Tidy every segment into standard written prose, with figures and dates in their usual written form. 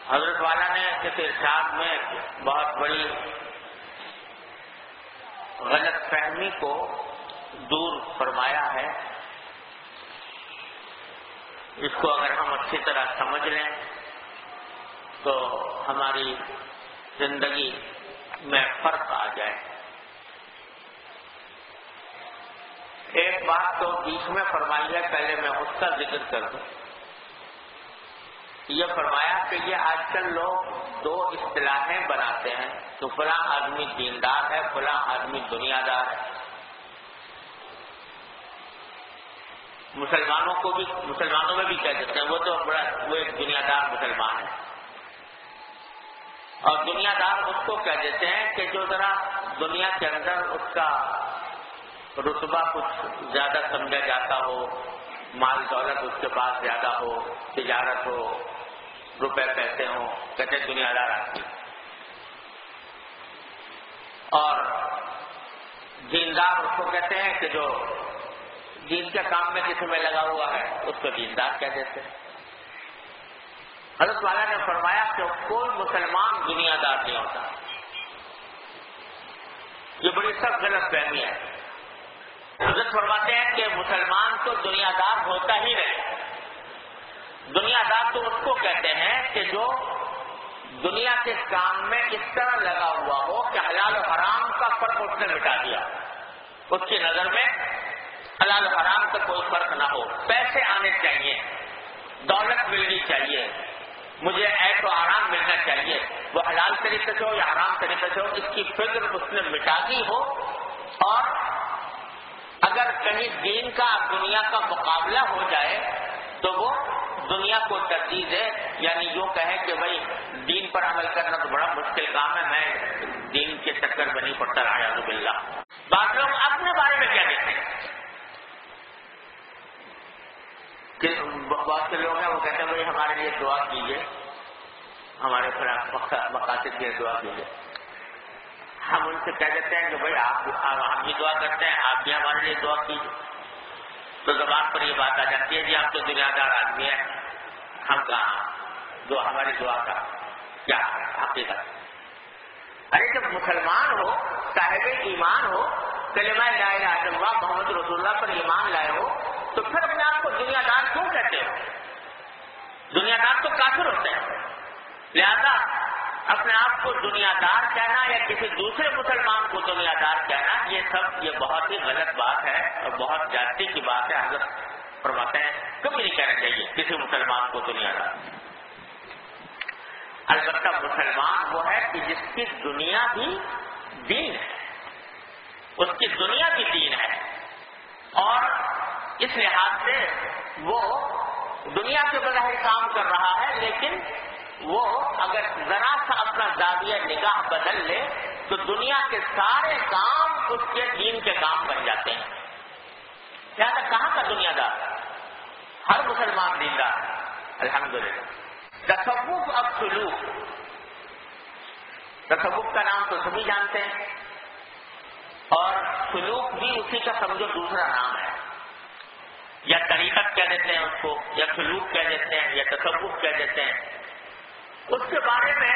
حضرت والا نے اس ارشاد میں بہت بڑی غلط فہمی کو دور فرمایا ہے. اس کو اگر ہم اچھی طرح سمجھ لیں تو ہماری زندگی میں فرق آ جائے. ایک بات تو بیچ میں فرمائی ہے، پہلے میں اس کا ذکر کر دوں. یہ فرمایا کہ یہ آج کل لوگ دو اصطلاحیں بناتے ہیں، تو فلاں آدمی دیندار ہے، فلاں آدمی دنیا دار ہے. مسلمانوں میں بھی کہہ دیتے ہیں وہ ایک دنیا دار مسلمان ہے. اور دنیا دار اس کو کہہ دیتے ہیں کہ جو ذرا دنیا کے اندر اس کا رتبہ کچھ زیادہ سمجھا جاتا ہو، مال دولت اس کے پاس زیادہ ہو، تجارت ہو، روپے پیسے ہوں، کہتے ہیں دنیا دار آدمی. اور دیندار اس کو کہتے ہیں کہ جو دین کے کام میں کسی میں لگا ہوا ہے اس کو دیندار کہہ دیتے ہیں. حضرت والا نے فرمایا کہ کوئی مسلمان دنیا دار نہیں ہوتا. یہ بڑی سخت غلط فہمی ہے. حضرت فرماتے ہیں کہ مسلمان تو دنیا دار ہوتا ہی نہیں. دنیا دار تو اس کو کہتے ہیں کہ جو دنیا کے کام میں اس طرح لگا ہوا ہو کہ حلال و حرام کا فرق اس نے مٹا دیا. اس کی نظر میں حلال و حرام کا کوئی فرق نہ ہو. پیسے آنے چاہیے، دولت ملنی چاہیے، مجھے عیش و آرام ملنا چاہیے، وہ حلال طریقے سے ہو یا حرام طریقے سے ہو، اس کی فکر اس نے مٹا دی ہو. اور اگر کہیں دین کا دنیا کا مقابلہ ہو جائے تو وہ دنیا کو ترجیح دے. یعنی یوں کہے کہ بھائی دین پر عمل کرنا تو بڑا مشکل کام ہے، میں دین کے چکر میں نہیں پڑتا اعوذ باللہ. بعض لوگ اپنے بارے میں کیا کہتے ہیں کہ بہت سے لوگ ہیں وہ کہتے ہیں بھائی ہمارے لیے دعا کیجیے، ہمارے مقاصد کے لیے دعا کیجیے. ہم ان سے کہہ دیتے ہیں کہ بھائی ہم بھی دعا کرتے ہیں، آپ بھی ہمارے لیے دعا کیجیے. تو زبان پر یہ بات آ جاتی ہے جی آپ تو دنیا دار آدمی ہیں، ہم کہاں جو ہماری دعا کا کیا حقیقت. ارے جب مسلمان ہو، صاحب ایمان ہو، کلمہ لا الہ الا اللہ محمد رسول اللہ پر ایمان لائے ہو، تو پھر اپنے آپ کو دنیا دار کیوں کہتے ہو؟ دنیا دار تو کافر ہوتے ہیں. لہذا اپنے آپ کو دنیا دار کہنا یا کسی دوسرے مسلمان کو دنیا دار کہنا، یہ بہت ہی غلط بات ہے اور بہت جاتی کی بات ہے. حضرت فرماتے ہیں کبھی نہیں کہنا چاہیے کسی مسلمان کو دنیا دار. البتہ مسلمان وہ ہے کہ جس کی دنیا بھی دین ہے، اس کی دنیا بھی دین ہے، اور اس لحاظ سے وہ دنیا کے بظاہر کام کر رہا ہے، لیکن وہ اگر ذرا سا اپنا زاویہ نگاہ بدل لے تو دنیا کے سارے کام اس کے دین کے کام بن جاتے ہیں. لہٰذا کہاں کا دنیا دار؟ ہر مسلمان دیندار الحمدللہ. تصوف اب سلوک، تصوف کا نام تو سبھی جانتے ہیں اور سلوک بھی اسی کا سمجھو دوسرا نام ہے. یا طریقت کہہ دیتے ہیں اس کو، یا سلوک کہہ دیتے ہیں، یا تصوف کہہ دیتے ہیں. اس کے بارے میں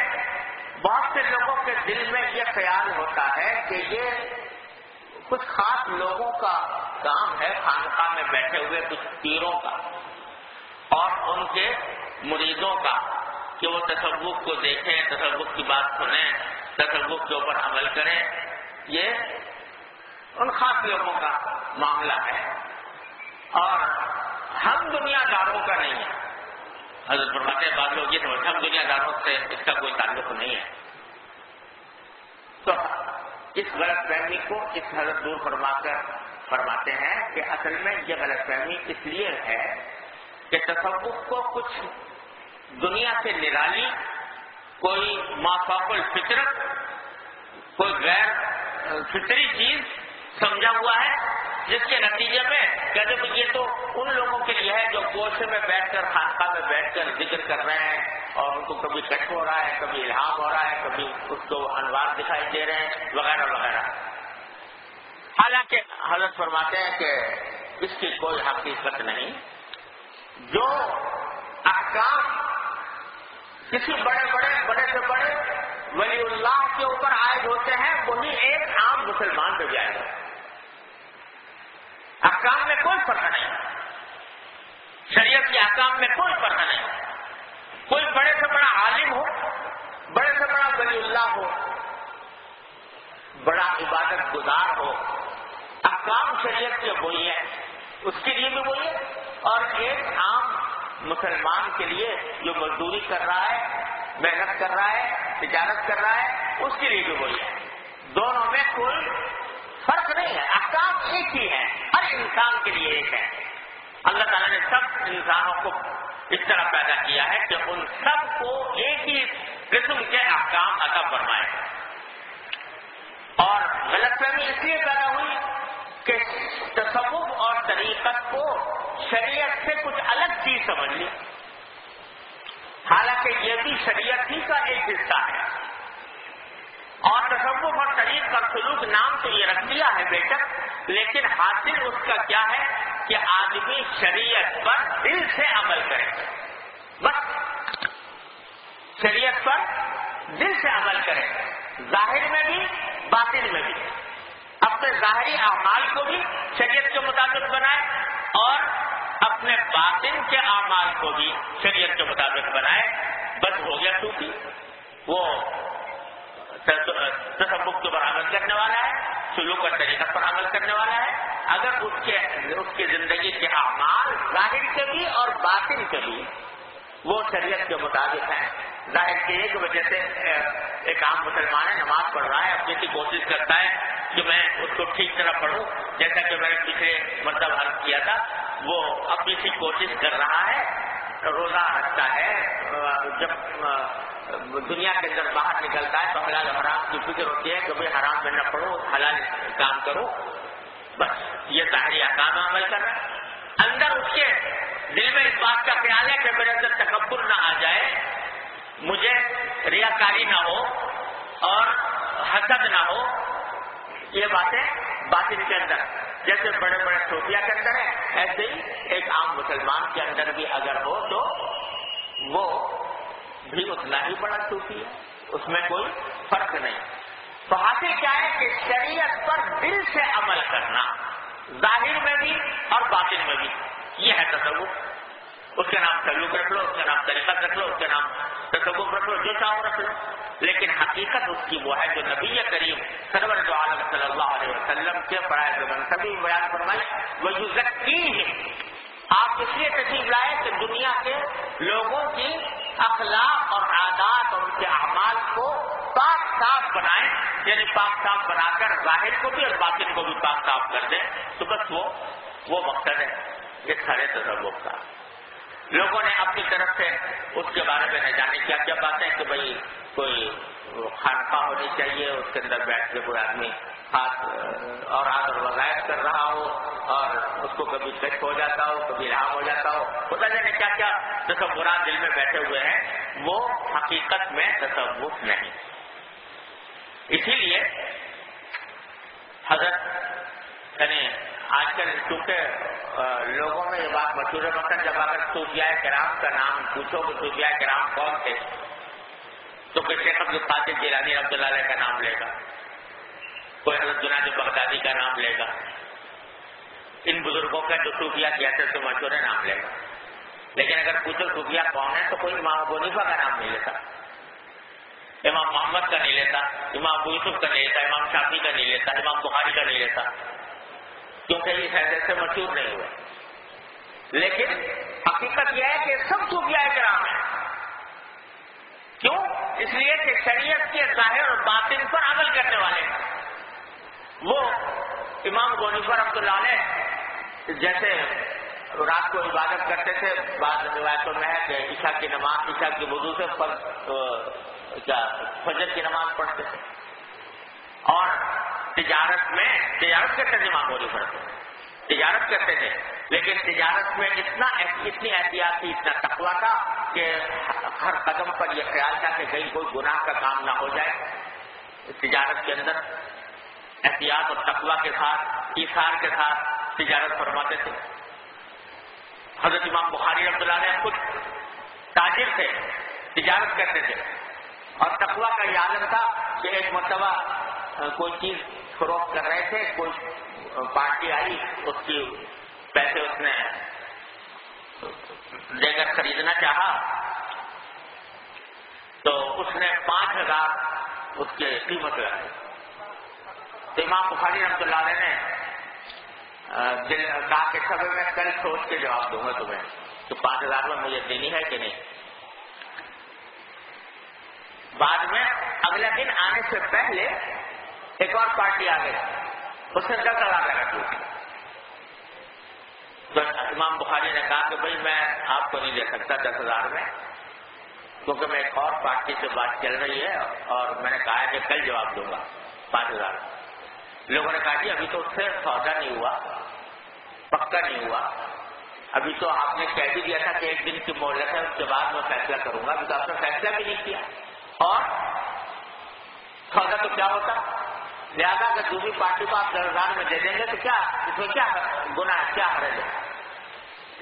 بہت سے لوگوں کے دل میں یہ خیال ہوتا ہے کہ یہ کچھ خاص لوگوں کا کام ہے، خانقاہ میں بیٹھے ہوئے کچھ پیروں کا اور ان کے مریدوں کا، کہ وہ تصوف کو دیکھیں، تصوف کی بات سنیں، تصوف کے اوپر عمل کریں. یہ ان خاص لوگوں کا معاملہ ہے اور ہم دنیا داروں کا نہیں ہے. حضرت فرماتے ہیں بعض لوگ یہ سمجھتے ہیں ہم دنیا داروں سے اس کا کوئی تعلق نہیں ہے. تو اس غلط فہمی کو اس حضرت دور فرما کر فرماتے ہیں کہ اصل میں یہ غلط فہمی اس لیے ہے کہ تصوف کو کچھ دنیا سے نرالی، کوئی مافوق الفطرت، کوئی غیر فطری چیز سمجھا ہوا ہے، جس کے نتیجے میں کہتے ہیں یہ تو ان لوگوں کے لیے ہے جو گوشے میں بیٹھ کر، خانقاہ میں بیٹھ کر ذکر کر رہے ہیں اور ان کو کبھی کشف ہو رہا ہے، کبھی الہام ہو رہا ہے، کبھی اس کو انوار دکھائی دے رہے ہیں وغیرہ وغیرہ. حالانکہ حضرت فرماتے ہیں کہ اس کی کوئی حقیقت نہیں. جو احکام کسی بڑے سے بڑے ولی اللہ کے اوپر عائد ہوتے ہیں وہی ایک عام مسلمان پہ بھی عائد ہوتا ہے. احکام میں کوئی فرق نہیں, شریعت کے احکام میں کوئی فرق نہیں. کوئی بڑے سے بڑا عالم ہو, بڑے سے بڑا ولی اللہ ہو, بڑا عبادت گزار ہو, احکام شریعت کے وہی ہے, اس کے لیے بھی وہی ہے, اور ایک عام مسلمان کے لیے جو مزدوری کر رہا ہے, محنت کر رہا ہے, تجارت کر رہا ہے, اس کے لیے بھی وہی ہے. دونوں میں کوئی فرق نہیں ہے, احکام ایک ہی ہے, ہر انسان کے لیے ایک ہے. اللہ تعالیٰ نے سب انسانوں کو اس طرح پیدا کیا ہے کہ ان سب کو ایک ہی قسم کے احکام عطا فرمائے. اور غلط فہمی اس لیے پیدا ہوئی کہ تصوف اور طریقت کو شریعت سے کچھ الگ چیز سمجھ لی, حالانکہ یہ بھی شریعت ہی کا ایک حصہ ہے. اور تصوف اور طریق اور سلوک نام تو یہ رکھ دیا ہے بیشک, لیکن حاصل اس کا کیا ہے کہ آدمی شریعت پر دل سے عمل کرے, بس شریعت پر دل سے عمل کرے, ظاہر میں بھی باطن میں بھی. اپنے ظاہری اعمال کو بھی شریعت کے مطابق بنائے اور اپنے باطن کے اعمال کو بھی شریعت کے مطابق بنائے. بس ہو گیا صوفی, وہ تصوف کے پر عمل کرنے والا ہے, سلوک اور طریقت پر عمل کرنے والا ہے. اگر اس کی زندگی کے اعمال ظاہر کے بھی اور باطن کے بھی وہ شریعت کے مطابق ہیں. ظاہر کی ایک وجہ سے ایک عام مسلمان ہے, نماز پڑھ رہا ہے, اپنی کی کوشش کرتا ہے کہ میں اس کو ٹھیک طرح پڑھوں, جیسا کہ میں نے پچھلے مطلب عرض کیا تھا, وہ اپنی سی کوشش کر رہا ہے, روزہ رکھتا ہے, جب دنیا کے اندر باہر نکلتا ہے تو حلال حرام کی فکر ہوتی ہے کہ بھائی حرام میں نہ پڑھو, حلال کام کرو. بس یہ ظاہری احکام عمل کر رہا ہے. اندر اس کے دل میں اس بات کا خیال ہے کہ میرے اندر تکبر نہ آ جائے, مجھے ریاکاری نہ ہو اور حسد نہ ہو. یہ باتیں باطن کے اندر جیسے بڑے بڑے صوفیہ کے اندر ہے, ایسے ہی ایک عام مسلمان کے اندر بھی اگر ہو تو وہ بھی اتنا ہی بڑا صوفی ہے, اس میں کوئی فرق نہیں. تو حاصل کیا ہے کہ شریعت پر دل سے عمل کرنا, ظاہر میں بھی اور باطن میں بھی, یہ ہے تصوف. اس کے نام سلوک رکھ لو, اس کے نام طریقت رکھ لو, اس کے نام تصوف رکھ لو, جو چاہو رکھ لو, لیکن حقیقت اس کی وہ ہے جو نبی کریم سرور دو عالم صلی اللہ علیہ وسلم کے فرائض زبان سبھی بیان فرمائی. وَيُزَكِّيهِمْ, آپ اس لیے تشریف لائے کہ دنیا کے لوگوں کی اخلاق اور عادات اور ان کے اعمال کو پاک صاف بنائیں, یعنی پاک صاف بنا کر ظاہر کو بھی اور باطن کو بھی پاک صاف کر دیں. تو بس وہ مقصد ہے یہ سارے تصوف کا. لوگوں نے اپنی طرف سے اس کے بارے میں نہ جانے کیا باتیں کہ بھائی کوئی خانقاہ ہونی چاہیے, اس کے اندر بیٹھ کے کوئی آدمی خاص اور وظائف کر رہا ہو اور اس کو کبھی کشف ہو جاتا ہو, کبھی الہام ہو جاتا ہو, پتہ جانے کیا کیا تصورات دل میں بیٹھے ہوئے ہیں, وہ حقیقت میں تصوف نہیں. اسی لیے حضرت یعنی آج کل چونکہ لوگوں میں یہ بات مشہور ہے, مثلا جب اگر صوفیاء کرام کا نام پوچھو کہ صوفیاء کرام کون تھے تو کوئی شیخ عبد القادر جیلانی رحمۃ اللہ علیہ کا نام لے گا, کوئی حضرت جنید بغدادی کا نام لے گا, ان بزرگوں کا جو صوفیاء کی حیثیت سے مشہور ہے نام لے گا. لیکن اگر پوچھو صوفیاء کون ہے تو کوئی امام ابو حنیفہ کا نام نہیں لیتا, امام محمد کا نہیں لیتا, امام ابو یوسف کا نہیں لیتا, امام شافعی کا نہیں لیتا, امام بخاری کا نہیں لیتا, کیونکہ اس حیثیت سے مشہور نہیں ہوئے. لیکن حقیقت یہ ہے کہ سب صوفیاء کرام ہیں. کیوں؟ اس لیے کہ شریعت کے ظاہر اور باطن پر عمل کرنے والے ہیں. وہ امام ابو حنیفہ رحمۃ اللہ علیہ جیسے رات کو عبادت کرتے تھے, بعض روایتوں میں ہے کہ عشاء کی نماز, عشاء کی وضو سے فجر کی نماز پڑھتے تھے, اور تجارت کرتے تھے امام ابو حنیفہ تجارت کرتے تھے, لیکن تجارت میں اتنی احتیاط تھی, اتنا تقویٰ تھا کہ ہر قدم پر یہ خیال تھا کہ کہیں کوئی گناہ کا کام نہ ہو جائے. تجارت کے اندر احتیاط اور تقویٰ کے ساتھ, ایثار کے ساتھ تجارت فرماتے تھے. حضرت امام بخاری رحمۃ اللہ علیہ خود تاجر تھے, تجارت کرتے تھے. اور تقویٰ کا یہ عالم تھا کہ ایک مرتبہ کوئی چیز فروخت کر رہے تھے, کوئی پارٹی آئی, اس کی پیسے اس نے دے کر خریدنا چاہا تو اس نے 5,000 اس کی قیمت لگائی. تو امام بخاری رحمۃ اللہ علیہ نے کہا کہ سب میں کل سوچ کے جواب دوں گا تمہیں کہ 5,000 میں مجھے دینی ہے کہ نہیں. بعد میں اگلے دن آنے سے پہلے ایک اور پارٹی آ گئی, اس نے 10,000 لگا دی. تو امام بخاری نے کہا کہ بھائی میں آپ کو نہیں دے سکتا 10,000 میں, کیونکہ میں ایک اور پارٹی سے بات چل رہی ہے اور میں نے کہا ہے کہ کل جواب دوں گا 5,000. لوگوں نے کہا کہ ابھی تو اس سے سودا نہیں ہوا, پکا نہیں ہوا, ابھی تو آپ نے کہہ بھی دیا تھا کہ 1 دن کی مہلت ہے, اس کے بعد میں فیصلہ کروں گا. ابھی تو آپ نے فیصلہ بھی نہیں کیا اور سودا تو کیا ہوتا. لہٰذا اگر دوسری پارٹی کو آپ 10,000 میں دے دیں گے تو کیا اس میں کیا گناہ ہے, کیا حرج ہے.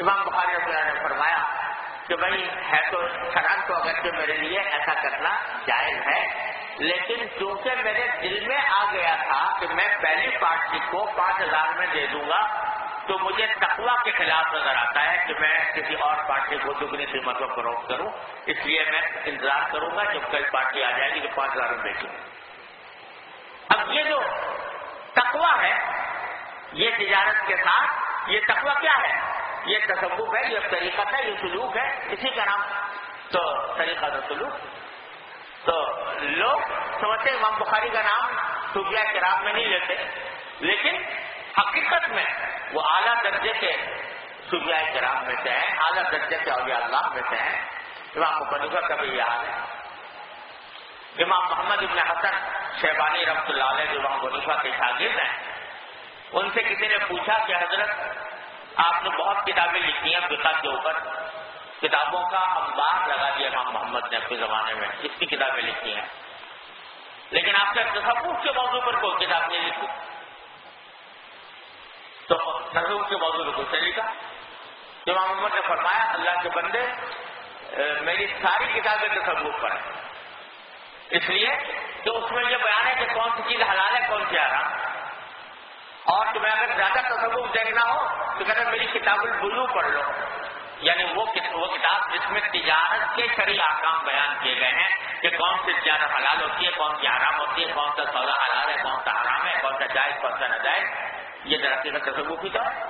امام بخاری رحمۃ اللہ نے فرمایا کہ بھائی ہے تو حرام, تو اگر کہ میرے لیے ایسا کرنا جائز ہے, لیکن چونکہ میرے دل میں آ گیا تھا کہ میں پہلی پارٹی کو 5,000 میں دے دوں گا تو مجھے تقویٰ کے خلاف نظر آتا ہے کہ میں کسی اور پارٹی کو دگنی قیمت پر فروخت کروں, اس لیے میں انتظار کروں گا جب کل پارٹی آ جائے گی تو 5,000 میں بیچوں. اب یہ جو تقویٰ ہے یہ تجارت کے ساتھ, یہ تقویٰ کیا ہے؟ یہ تصوف ہے, یہ طریقت ہے, یہ سلوک ہے, اسی کا نام تو طریقہ و سلوک. تو لوگ سمجھتے امام بخاری کا نام صوفیاء کرام میں نہیں لیتے, لیکن حقیقت میں وہ اعلیٰ درجے کے صوفیاء کرام میں سے ہیں, اعلیٰ درجے کے اولیاء اللہ میں سے ہیں. امام ابو حنیفہ کا بھی یہ حال ہے. امام محمد ابن حسن شیبانی رحمۃ اللہ علیہ جو امام ابو حنیفہ کے شاگرد ہیں, ان سے کسی نے پوچھا کہ حضرت آپ نے بہت کتابیں لکھی ہیں فقہ کے اوپر, کتابوں کا انبار لگا دیا امام محمد نے اپنے زمانے میں, اس کی کتابیں لکھی ہیں, لیکن آپ نے تصوف کے موضوع پر کوئی کتاب نہیں لکھی. تو تصوف کے موضوع پر کچھ نہیں لکھا. امام محمد نے فرمایا اللہ کے بندے میری ساری کتابیں تصوف پر ہیں, اس لیے کہ اس میں یہ بیان ہے کہ کون سی چیز حلال ہے کون سی حرام. اور تمہیں اگر زیادہ تصوف دیکھنا ہو تو کہتے ہیں میری کتاب البلوغ پڑھ لو, یعنی وہ کتاب جس میں تجارت کے شرعی احکام بیان کیے گئے ہیں کہ کون سی تجارت حلال ہوتی ہے, کون سی حرام ہوتی ہے, کون سا سودا حلال ہے, کون سا حرام ہے, کون سا جائز, کون سا ناجائز. یہ درخت تصوف کی طرح